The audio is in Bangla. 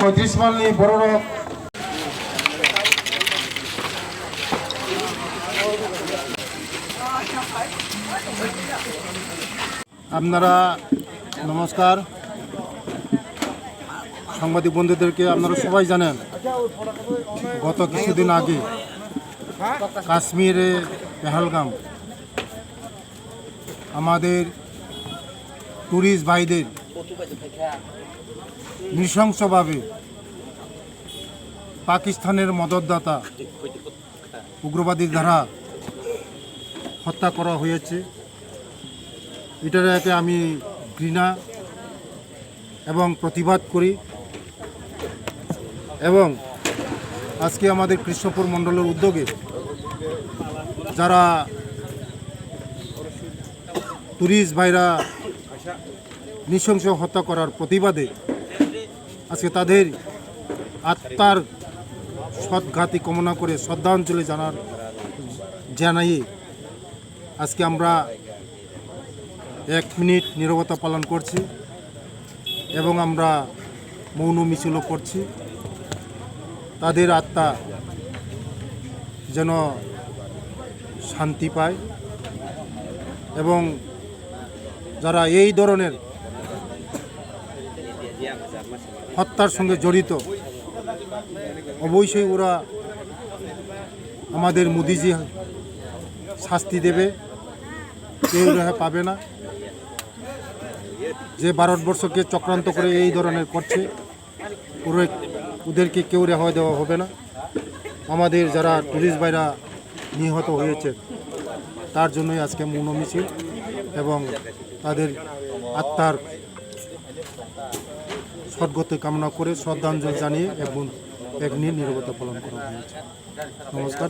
35 মাল নিয়ে বড় আপনারা নমস্কার। সাংবাদিক বন্ধুদেরকে আপনারা সবাই জানেন, গত কিছুদিন আগে কাশ্মীরে পেহেলগাম আমাদের ট্যুরিস্ট ভাইদের নৃশংসভাবে পাকিস্তানের মদতদাতা উগ্রবাদীর দ্বারা হত্যা করা হয়েছে। এটাকে আমি ঘৃণা এবং প্রতিবাদ করি এবং আজকে আমাদের কৃষ্ণপুর মণ্ডলের উদ্যোগে যারা ট্যুরিস্ট ভাইরা নৃশংস হত্যা করার প্রতিবাদে আজকে তাদের আত্মার সদ্ঘাতি কামনা করে শ্রদ্ধাঞ্জলি জানাই আজকে আমরা 1 মিনিট নীরবতা পালন করছি এবং আমরা মৌন মিছিলও করছি। তাদের আত্মা যেন শান্তি পায় এবং যারা এই ধরনের হত্যার সঙ্গে জড়িত অবশ্যই ওরা আমাদের মোদিজি শাস্তি দেবে, কেউ রেহাই পাবে না। যে ভারতবর্ষকে চক্রান্ত করে এই ধরনের করছে ওদেরকে কেউ রেহাই দেওয়া হবে না। আমাদের যারা ট্যুরিস্ট ভাইরা নিহত হয়েছে তার জন্যই আজকে মৌন মিছিল এবং তাদের আত্মার সদ্গতি কামনা করে শ্রদ্ধাঞ্জলি জানিয়ে 1 মিনিট নীরবতা পালন করা হয়েছে। নমস্কার।